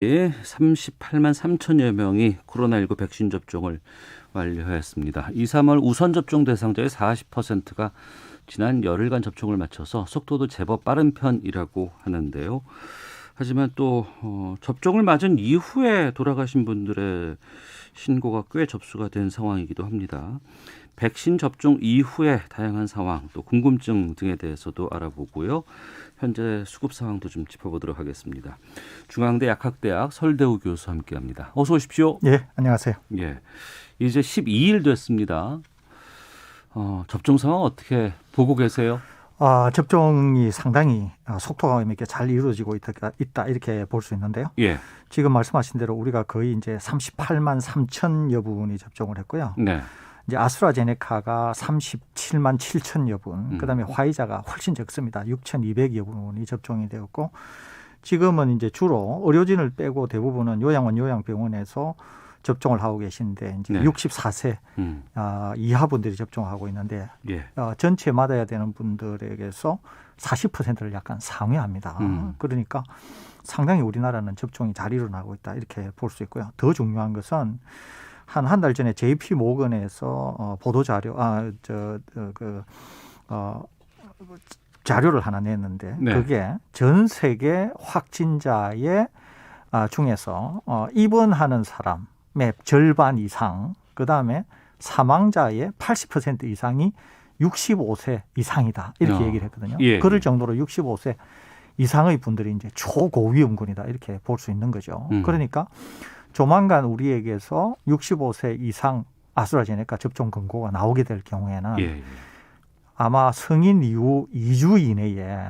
38만 3천여 명이 코로나19 백신 접종을 완료하였습니다. 2, 3월 우선 접종 대상자의 40%가 지난 열흘간 접종을 마쳐서 속도도 제법 빠른 편이라고 하는데요. 하지만 또 접종을 맞은 이후에 돌아가신 분들의 신고가 꽤 접수가 된 상황이기도 합니다. 백신 접종 이후의 다양한 상황, 또 궁금증 등에 대해서도 알아보고요. 현재 수급 상황도 좀 짚어보도록 하겠습니다. 중앙대 약학대학 설대우 교수 함께합니다. 어서 오십시오. 예, 안녕하세요. 예, 이제 12일 됐습니다. 접종 상황 어떻게 보고 계세요? 접종이 상당히 속도감 있게 잘 이루어지고 있다 이렇게 볼 수 있는데요. 예. 지금 말씀하신 대로 우리가 거의 이제 38만 3천여 분이 접종을 했고요. 네. 이제 아스트라제네카가 37만 7천여 분, 그다음에 화이자가 훨씬 적습니다. 6,200여 분이 접종이 되었고, 지금은 이제 주로 의료진을 빼고 대부분은 요양원, 요양병원에서 접종을 하고 계신데 이제 네. 64세 이하 분들이 접종하고 있는데 예. 전체 맞아야 되는 분들에게서 40%를 약간 상회합니다. 그러니까 상당히 우리나라는 접종이 잘 일어나고 있다 이렇게 볼 수 있고요. 더 중요한 것은 한 달 전에 JP 모건에서 보도 자료 자료를 하나 냈는데 네. 그게 전 세계 확진자의 중에서 입원하는 사람의 절반 이상, 그다음에 사망자의 80% 이상이 65세 이상이다 이렇게 얘기를 했거든요. 예. 그럴 정도로 65세 이상의 분들이 이제 초고위험군이다 이렇게 볼 수 있는 거죠. 그러니까 조만간 우리에게서 65세 이상 아스트라제네카 접종 권고가 나오게 될 경우에는 예. 아마 성인 이후 2주 이내에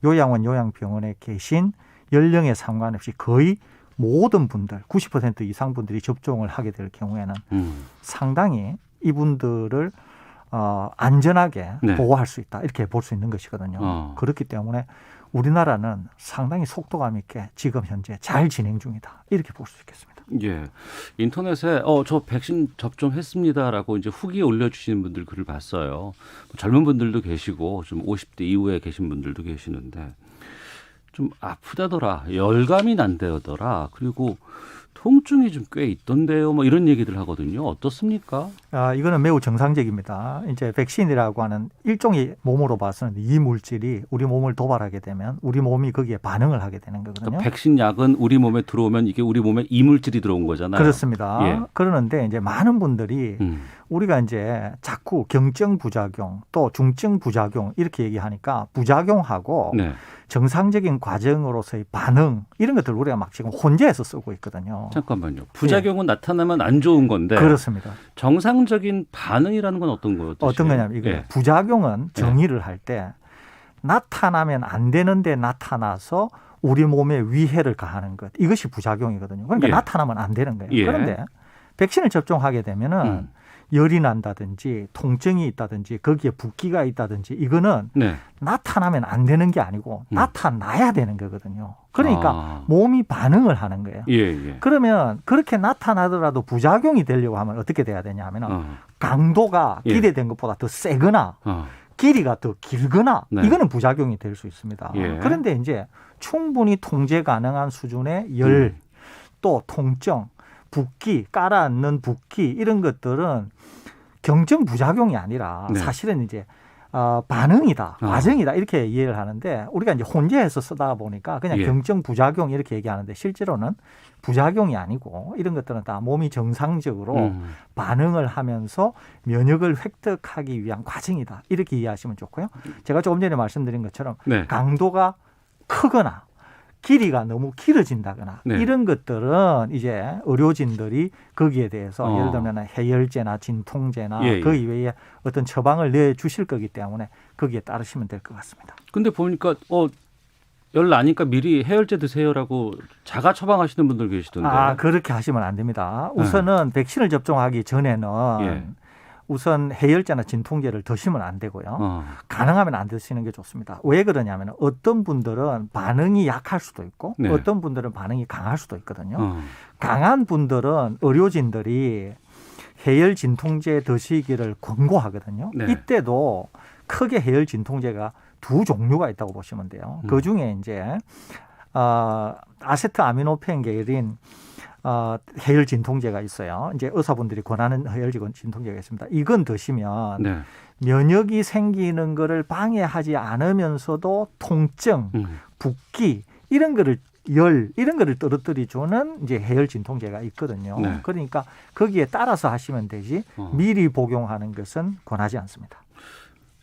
요양원, 요양병원에 계신 연령에 상관없이 거의 모든 분들, 90% 이상 분들이 접종을 하게 될 경우에는 상당히 이분들을 안전하게 네. 보호할 수 있다 이렇게 볼 수 있는 것이거든요. 그렇기 때문에 우리나라는 상당히 속도감 있게 지금 현재 잘 진행 중이다 이렇게 볼 수 있겠습니다. 예. 인터넷에 저 백신 접종했습니다라고 이제 후기 올려주시는 분들 글을 봤어요. 젊은 분들도 계시고 좀 50대 이후에 계신 분들도 계시는데 좀 아프다더라, 열감이 난다더라, 그리고 통증이 좀 꽤 있던데요. 뭐 이런 얘기들 하거든요. 어떻습니까? 이거는 매우 정상적입니다. 이제 백신이라고 하는 일종의 몸으로 봐서는 이 물질이 우리 몸을 도발하게 되면 우리 몸이 거기에 반응을 하게 되는 거거든요. 그러니까 백신 약은 우리 몸에 들어오면 이게 우리 몸에 이물질이 들어온 거잖아요. 그렇습니다. 예. 그러는데 이제 많은 분들이 우리가 이제 자꾸 경증 부작용 또 중증 부작용 이렇게 얘기하니까 부작용하고 네. 정상적인 과정으로서의 반응 이런 것들 우리가 막 지금 혼재해서 쓰고 있거든요. 잠깐만요. 부작용은 나타나면 안 좋은 건데 그렇습니다. 정상적인 반응이라는 건 어떤 거예요? 어떤 거냐면 이거 부작용은 정의를 할 때 나타나면 안 되는데 나타나서 우리 몸에 위해를 가하는 것 이것이 부작용이거든요. 그러니까 나타나면 안 되는 거예요. 그런데 백신을 접종하게 되면은 열이 난다든지 통증이 있다든지 거기에 붓기가 있다든지 이거는 나타나면 안 되는 게 아니고 나타나야 되는 거거든요. 그러니까 몸이 반응을 하는 거예요. 그러면 그렇게 나타나더라도 부작용이 되려고 하면 어떻게 돼야 되냐 하면 강도가 기대된 것보다 더 세거나 길이가 더 길거나 이거는 부작용이 될 수 있습니다. 그런데 이제 충분히 통제 가능한 수준의 열 또 통증 붓기, 깔아앉는 붓기 이런 것들은 경증 부작용이 아니라 사실은 이제 반응이다, 과정이다 이렇게 이해를 하는데 우리가 이제 혼재해서 쓰다 보니까 그냥 경증 부작용 이렇게 얘기하는데 실제로는 부작용이 아니고 이런 것들은 다 몸이 정상적으로 반응을 하면서 면역을 획득하기 위한 과정이다 이렇게 이해하시면 좋고요. 제가 조금 전에 말씀드린 것처럼 강도가 크거나 길이가 너무 길어진다거나 이런 것들은 이제 의료진들이 거기에 대해서 예를 들면 해열제나 진통제나 그 이외에 어떤 처방을 내주실 거기 때문에 거기에 따르시면 될 것 같습니다. 근데 보니까 열 나니까 미리 해열제 드세요라고 자가 처방하시는 분들 계시던데. 그렇게 하시면 안 됩니다. 우선은 백신을 접종하기 전에는 우선 해열제나 진통제를 드시면 안 되고요. 가능하면 안 드시는 게 좋습니다. 왜 그러냐면 어떤 분들은 반응이 약할 수도 있고 어떤 분들은 반응이 강할 수도 있거든요. 강한 분들은 의료진들이 해열 진통제 드시기를 권고하거든요. 이때도 크게 해열 진통제가 두 종류가 있다고 보시면 돼요. 그중에 이제 아세트아미노펜 계열인 해열 진통제가 있어요. 이제 의사분들이 권하는 해열 진통제가 있습니다. 이건 드시면 네. 면역이 생기는 거를 방해하지 않으면서도 통증, 붓기 이런 거를 이런 거를 떨어뜨려 주는 이제 해열 진통제가 있거든요. 네. 그러니까 거기에 따라서 하시면 되지 미리 복용하는 것은 권하지 않습니다.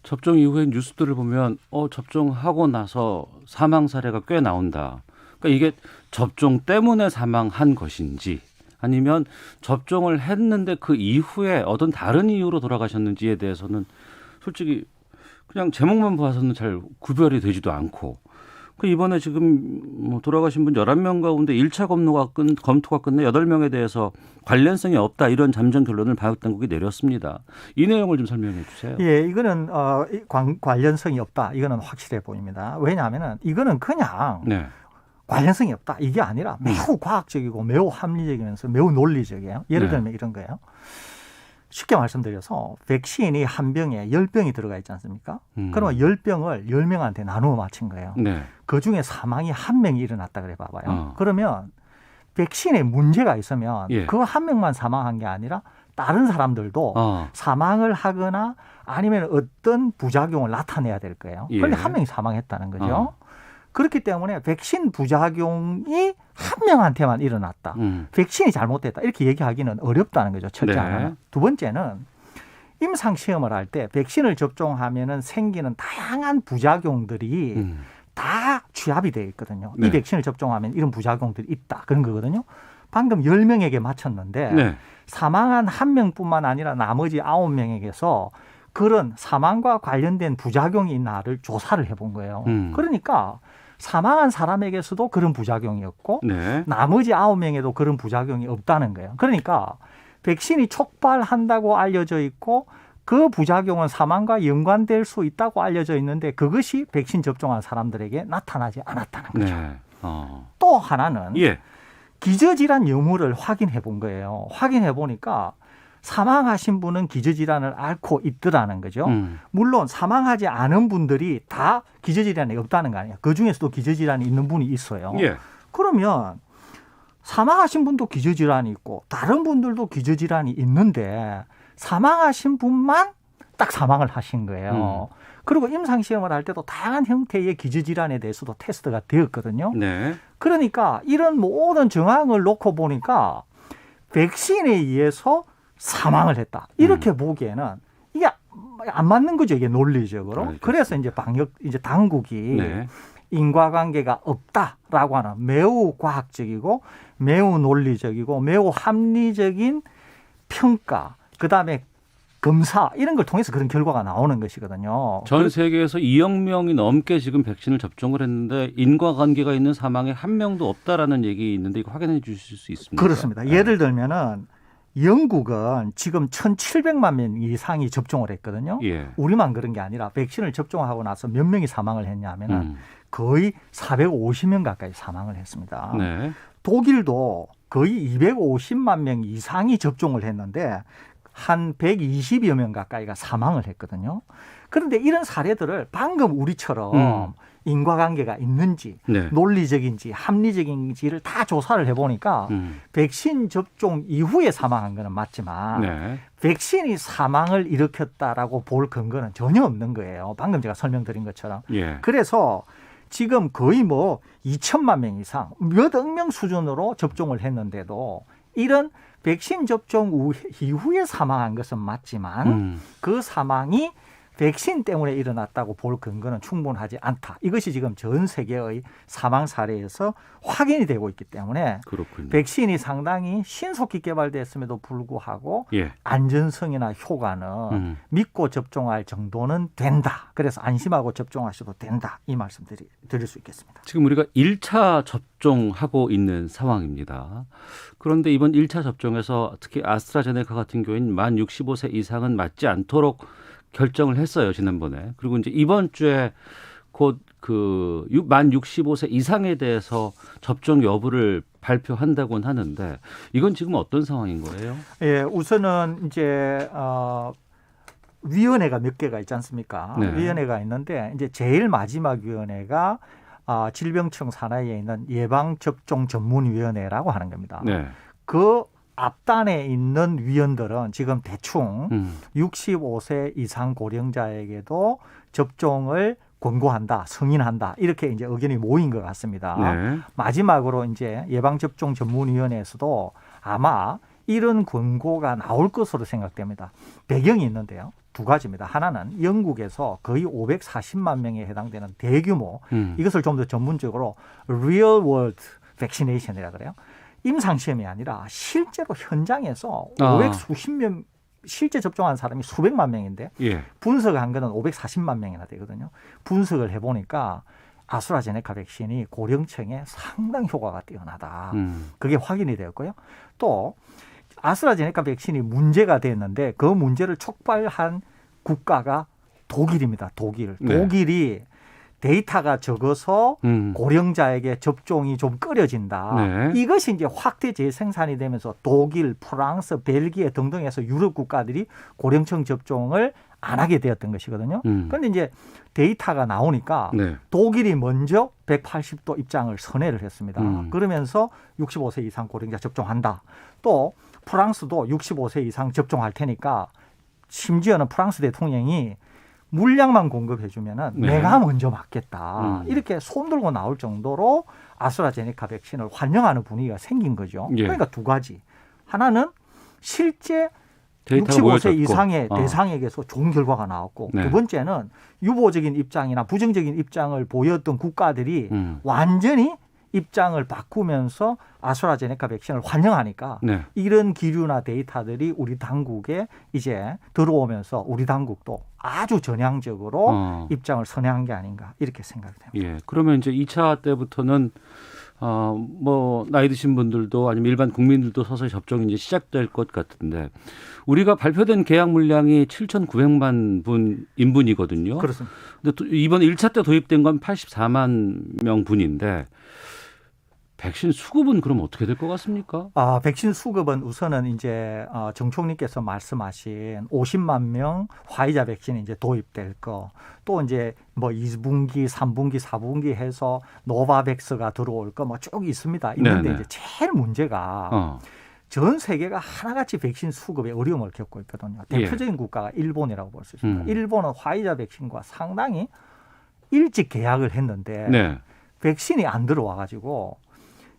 접종 이후에 뉴스들을 보면 접종하고 나서 사망 사례가 꽤 나온다. 그러니까 이게 접종 때문에 사망한 것인지 아니면 접종을 했는데 그 이후에 어떤 다른 이유로 돌아가셨는지에 대해서는 솔직히 그냥 제목만 봐서는 잘 구별이 되지도 않고 이번에 지금 돌아가신 분 11명 가운데 1차 검토가 끝내 8명에 대해서 관련성이 없다 이런 잠정 결론을 방역당국이 내렸습니다. 이 내용을 좀 설명해 주세요. 예, 이거는 관련성이 없다. 이거는 확실해 보입니다. 왜냐하면 이거는 그냥 네. 관련성이 없다. 이게 아니라 매우 과학적이고 매우 합리적이면서 매우 논리적이에요. 예를 들면 이런 거예요. 쉽게 말씀드려서 백신이 한 병에 10병이 들어가 있지 않습니까? 그러면 10병을 10명한테 나누어 맞힌 거예요. 네. 그중에 사망이 한 명이 일어났다 그래 봐봐요. 그러면 백신에 문제가 있으면 그 한 명만 사망한 게 아니라 다른 사람들도 사망을 하거나 아니면 어떤 부작용을 나타내야 될 거예요. 그런데 한 명이 사망했다는 거죠. 그렇기 때문에 백신 부작용이 한 명한테만 일어났다. 백신이 잘못됐다. 이렇게 얘기하기는 어렵다는 거죠. 첫째 하나는. 두 번째는 임상시험을 할 때 백신을 접종하면 생기는 다양한 부작용들이 다 취합이 되어 있거든요. 이 백신을 접종하면 이런 부작용들이 있다. 그런 거거든요. 방금 10명에게 맞췄는데 사망한 한 명뿐만 아니라 나머지 9명에게서 그런 사망과 관련된 부작용이 있나를 조사를 해본 거예요. 그러니까 사망한 사람에게서도 그런 부작용이었고 나머지 9명에도 그런 부작용이 없다는 거예요. 그러니까 백신이 촉발한다고 알려져 있고 그 부작용은 사망과 연관될 수 있다고 알려져 있는데 그것이 백신 접종한 사람들에게 나타나지 않았다는 거죠. 또 하나는 기저질환 여부를 확인해 본 거예요. 확인해 보니까 사망하신 분은 기저질환을 앓고 있더라는 거죠. 물론 사망하지 않은 분들이 다 기저질환이 없다는 거 아니에요. 그중에서도 기저질환이 있는 분이 있어요. 그러면 사망하신 분도 기저질환이 있고 다른 분들도 기저질환이 있는데 사망하신 분만 딱 사망을 하신 거예요. 그리고 임상시험을 할 때도 다양한 형태의 기저질환에 대해서도 테스트가 되었거든요. 그러니까 이런 모든 정황을 놓고 보니까 백신에 의해서 사망을 했다. 이렇게 보기에는 이게 안 맞는 거죠. 이게 논리적으로. 그래서 이제 당국이 인과관계가 없다라고 하는 매우 과학적이고 매우 논리적이고 매우 합리적인 평가, 그다음에 검사 이런 걸 통해서 그런 결과가 나오는 것이거든요. 전 세계에서 2억 명이 넘게 지금 백신을 접종을 했는데 인과관계가 있는 사망에 한 명도 없다라는 얘기 있는데 이거 확인해 주실 수 있습니까? 그렇습니다. 예를 들면은 영국은 지금 1,700만 명 이상이 접종을 했거든요. 우리만 그런 게 아니라 백신을 접종하고 나서 몇 명이 사망을 했냐면은 거의 450명 가까이 사망을 했습니다. 독일도 거의 250만 명 이상이 접종을 했는데 한 120여 명 가까이가 사망을 했거든요. 그런데 이런 사례들을 방금 우리처럼 인과관계가 있는지 논리적인지 합리적인지를 다 조사를 해보니까 백신 접종 이후에 사망한 거는 맞지만 백신이 사망을 일으켰다라고 볼 근거는 전혀 없는 거예요. 방금 제가 설명드린 것처럼. 그래서 지금 거의 2천만 명 이상 몇억 명 수준으로 접종을 했는데도 이런 백신 접종 이후에 사망한 것은 맞지만 그 사망이 백신 때문에 일어났다고 볼 근거는 충분하지 않다. 이것이 지금 전 세계의 사망 사례에서 확인이 되고 있기 때문에 백신이 상당히 신속히 개발됐음에도 불구하고 안전성이나 효과는 믿고 접종할 정도는 된다. 그래서 안심하고 접종하셔도 된다. 이 말씀 드릴 수 있겠습니다. 지금 우리가 1차 접종하고 있는 상황입니다. 그런데 이번 1차 접종에서 특히 아스트라제네카 같은 경우에는 만 65세 이상은 맞지 않도록 결정을 했어요, 지난번에. 그리고 이제 이번 주에 곧 만 65세 이상에 대해서 접종 여부를 발표한다고는 하는데 이건 지금 어떤 상황인 거예요? 우선은 이제 위원회가 몇 개가 있지 않습니까? 위원회가 있는데 이제 제일 마지막 위원회가 질병청 산하에 있는 예방접종전문위원회라고 하는 겁니다. 네. 그 앞단에 있는 위원들은 지금 대충 65세 이상 고령자에게도 접종을 권고한다, 승인한다 이렇게 이제 의견이 모인 것 같습니다. 네. 마지막으로 이제 예방접종전문위원회에서도 아마 이런 권고가 나올 것으로 생각됩니다. 배경이 있는데요. 두 가지입니다. 하나는 영국에서 거의 540만 명에 해당되는 대규모 이것을 좀 더 전문적으로 real world vaccination이라 그래요. 임상시험이 아니라 실제로 현장에서 500 수십 명 실제 접종한 사람이 수백만 명인데 예. 분석한 거는 540만 명이나 되거든요. 분석을 해보니까 아스트라제네카 백신이 고령층에 상당히 효과가 뛰어나다. 그게 확인이 되었고요. 또 아스트라제네카 백신이 문제가 됐는데 그 문제를 촉발한 국가가 독일입니다. 독일. 네. 독일이 데이터가 적어서 고령자에게 접종이 좀 꺼려진다. 네. 이것이 이제 확대 재생산이 되면서 독일, 프랑스, 벨기에 등등에서 유럽 국가들이 고령층 접종을 안 하게 되었던 것이거든요. 그런데 이제 데이터가 나오니까 네. 독일이 먼저 180도 입장을 선회를 했습니다. 그러면서 65세 이상 고령자 접종한다. 또 프랑스도 65세 이상 접종할 테니까 심지어는 프랑스 대통령이 물량만 공급해 주면은 네. 내가 먼저 맞겠다. 이렇게 손 들고 나올 정도로 아스트라제네카 백신을 환영하는 분위기가 생긴 거죠. 예. 그러니까 두 가지. 하나는 실제 데이터가 65세 모여졌고. 이상의 대상에게서 좋은 결과가 나왔고 네. 두 번째는 유보적인 입장이나 부정적인 입장을 보였던 국가들이 완전히 입장을 바꾸면서 아스트라제네카 백신을 환영하니까 네. 이런 기류나 데이터들이 우리 당국에 이제 들어오면서 우리 당국도 아주 전향적으로 입장을 선회한 게 아닌가 이렇게 생각이 됩니다. 예. 그러면 이제 2차 때부터는 뭐 나이 드신 분들도 아니면 일반 국민들도 서서히 접종이 이제 시작될 것 같은데 우리가 발표된 계약 물량이 7,900만 분 인분이거든요. 그렇습니다. 근데 이번 1차 때 도입된 건 84만 명 분인데 백신 수급은 그럼 어떻게 될 것 같습니까? 백신 수급은 우선은 이제 정 총리께서 말씀하신 50만 명 화이자 백신이 이제 도입될 거, 또 이제 뭐 2분기, 3분기, 4분기 해서 노바백스가 들어올 거 뭐 쭉 있습니다. 있는데 네네. 이제 제일 문제가 전 세계가 하나같이 백신 수급에 어려움을 겪고 있거든요. 대표적인 국가가 일본이라고 볼 수 있습니다. 일본은 화이자 백신과 상당히 일찍 계약을 했는데 네. 백신이 안 들어와 가지고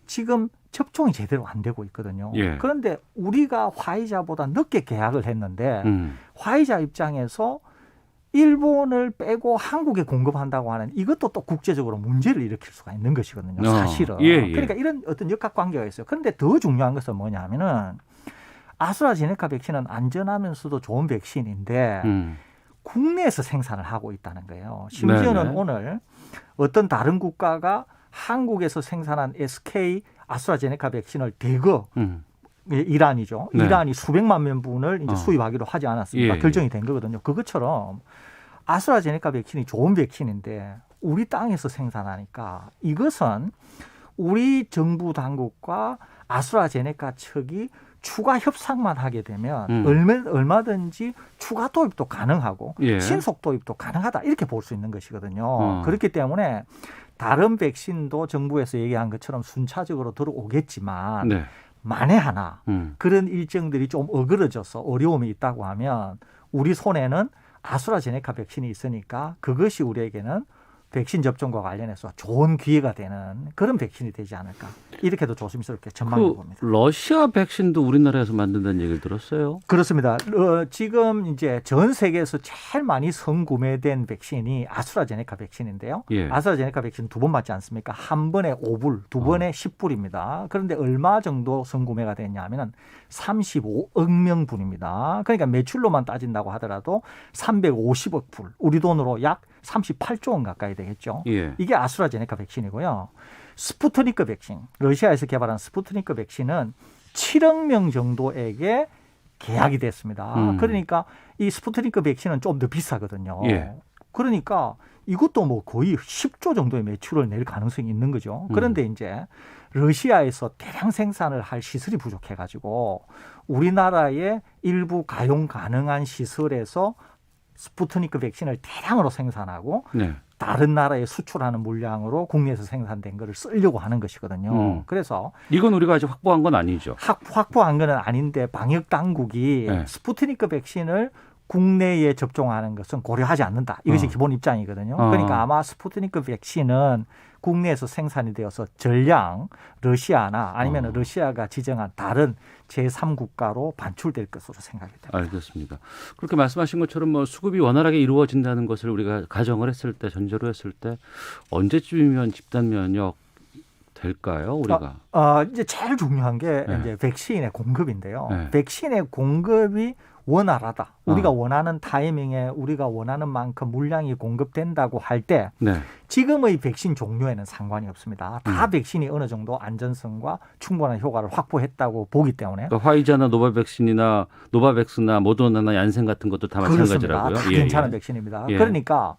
지금 접종이 제대로 안 되고 있거든요. 예. 그런데 우리가 화이자보다 늦게 계약을 했는데 화이자 입장에서 일본을 빼고 한국에 공급한다고 하는 이것도 또 국제적으로 문제를 일으킬 수가 있는 것이거든요. 사실은. 예. 그러니까 이런 어떤 역학관계가 있어요. 그런데 더 중요한 것은 뭐냐면은 아스트라제네카 백신은 안전하면서도 좋은 백신인데 국내에서 생산을 하고 있다는 거예요. 심지어는 네네. 오늘 어떤 다른 국가가 한국에서 생산한 SK 아스트라제네카 백신을 대거 이란이죠. 네. 이란이 수백만 명분을 이제 수입하기로 하지 않았습니까? 예. 결정이 된 거거든요. 그것처럼 아스트라제네카 백신이 좋은 백신인데 우리 땅에서 생산하니까 이것은 우리 정부 당국과 아스트라제네카 측이 추가 협상만 하게 되면 얼마든지 추가 도입도 가능하고 예. 신속 도입도 가능하다 이렇게 볼 수 있는 것이거든요. 그렇기 때문에 다른 백신도 정부에서 얘기한 것처럼 순차적으로 들어오겠지만 네. 만에 하나 그런 일정들이 좀 어그러져서 어려움이 있다고 하면 우리 손에는 아스트라제네카 백신이 있으니까 그것이 우리에게는 백신 접종과 관련해서 좋은 기회가 되는 그런 백신이 되지 않을까. 이렇게도 조심스럽게 전망해 봅니다. 러시아 백신도 우리나라에서 만든다는 얘기를 들었어요. 그렇습니다. 지금 이제 전 세계에서 제일 많이 선구매된 백신이 아스트라제네카 백신인데요. 예. 아스트라제네카 백신 2번 맞지 않습니까? 한 번에 5불, 두 번에 10불입니다. 그런데 얼마 정도 선구매가 됐냐면은 35억 명분입니다. 그러니까 매출로만 따진다고 하더라도 350억 불, 우리 돈으로 약 38조 원 가까이 되겠죠. 예. 이게 아스트라제네카 백신이고요. 스푸트니크 백신, 러시아에서 개발한 스푸트니크 백신은 7억 명 정도에게 계약이 됐습니다. 그러니까 이 스푸트니크 백신은 좀 더 비싸거든요. 예. 그러니까 이것도 뭐 거의 10조 정도의 매출을 낼 가능성이 있는 거죠. 그런데 이제 러시아에서 대량 생산을 할 시설이 부족해가지고 우리나라의 일부 가용 가능한 시설에서 스푸트니크 백신을 대량으로 생산하고 네. 다른 나라에 수출하는 물량으로 국내에서 생산된 거를 쓰려고 하는 것이거든요. 그래서 이건 우리가 아직 확보한 건 아니죠. 확보한 건 아닌데 방역 당국이 네. 스푸트니크 백신을 국내에 접종하는 것은 고려하지 않는다. 이것이 기본 입장이거든요. 그러니까 아마 스푸트니크 백신은 국내에서 생산이 되어서 전량 러시아나 아니면 러시아가 지정한 다른 제3국가로 반출될 것으로 생각이 됩니다. 알겠습니다. 그렇게 말씀하신 것처럼 뭐 수급이 원활하게 이루어진다는 것을 우리가 가정을 했을 때, 전제로 했을 때 언제쯤이면 집단 면역 될까요, 우리가? 이제 제일 중요한 게 네. 이제 백신의 공급인데요. 네. 백신의 공급이 원활하다. 우리가 원하는 타이밍에 우리가 원하는 만큼 물량이 공급된다고 할 때 네. 지금의 백신 종류에는 상관이 없습니다. 다 백신이 어느 정도 안전성과 충분한 효과를 확보했다고 보기 때문에 그러니까 화이자나 노바백신이나 노바백스나 모더나나 얀센 같은 것도 다 마찬가지라고요. 다 괜찮은 백신입니다. 그러니까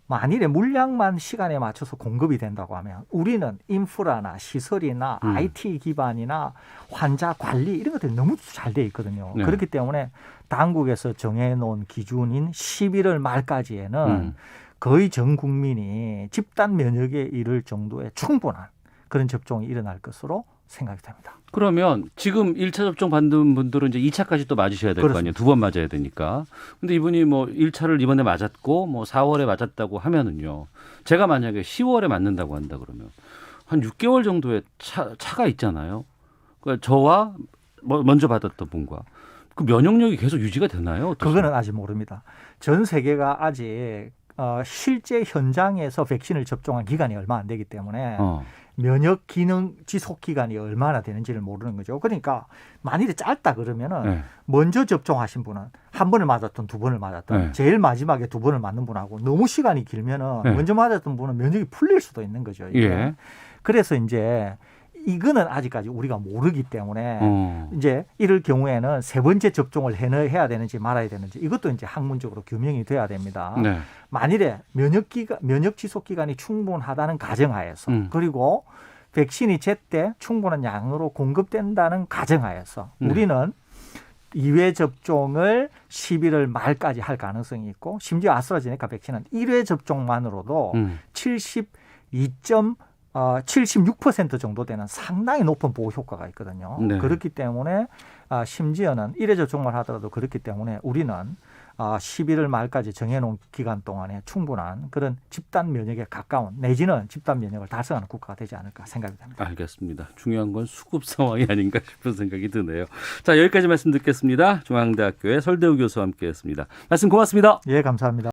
만일에 물량만 시간에 맞춰서 공급이 된다고 하면 우리는 인프라나 시설이나 IT 기반이나 환자 관리 이런 것들이 너무 잘 돼 있거든요. 네. 그렇기 때문에 당국에서 정해놓은 기준인 11월 말까지에는 거의 전 국민이 집단 면역에 이를 정도의 충분한 그런 접종이 일어날 것으로 생각이 됩니다. 그러면 지금 1차 접종 받는 분들은 이제 2차까지 또 맞으셔야 될 거 아니에요. 2번 맞아야 되니까. 근데 이분이 뭐 1차를 이번에 맞았고 뭐 4월에 맞았다고 하면은요. 제가 만약에 10월에 맞는다고 한다 그러면 한 6개월 정도의 차가 있잖아요. 그러니까 저와 먼저 받았던 분과 그 면역력이 계속 유지가 되나요? 어떠세요? 그거는 아직 모릅니다. 전 세계가 아직 실제 현장에서 백신을 접종한 기간이 얼마 안 되기 때문에 면역 기능 지속 기간이 얼마나 되는지를 모르는 거죠. 그러니까 만일에 짧다 그러면은 먼저 접종하신 분은 한 번을 맞았던 두 번을 맞았던 제일 마지막에 두 번을 맞는 분하고 너무 시간이 길면은 먼저 맞았던 분은 면역이 풀릴 수도 있는 거죠. 이게. 그래서 이제 이거는 아직까지 우리가 모르기 때문에 이제 이럴 경우에는 세 번째 접종을 해야 되는지 말아야 되는지 이것도 이제 학문적으로 규명이 돼야 됩니다. 네. 만일에 면역 지속 기간이 충분하다는 가정하에서 그리고 백신이 제때 충분한 양으로 공급된다는 가정하에서 우리는 2회 접종을 11월 말까지 할 가능성이 있고 심지어 아스트라제네카 백신은 1회 접종만으로도 76% 정도 되는 상당히 높은 보호 효과가 있거든요. 네. 그렇기 때문에 심지어는 1회 접종만 하더라도 그렇기 때문에 우리는 11월 말까지 정해놓은 기간 동안에 충분한 그런 집단 면역에 가까운 내지는 집단 면역을 달성하는 국가가 되지 않을까 생각이 됩니다. 알겠습니다. 중요한 건 수급 상황이 아닌가 싶은 생각이 드네요. 자, 여기까지 말씀 듣겠습니다. 중앙대학교의 설대우 교수와 함께했습니다. 말씀 고맙습니다. 예, 감사합니다.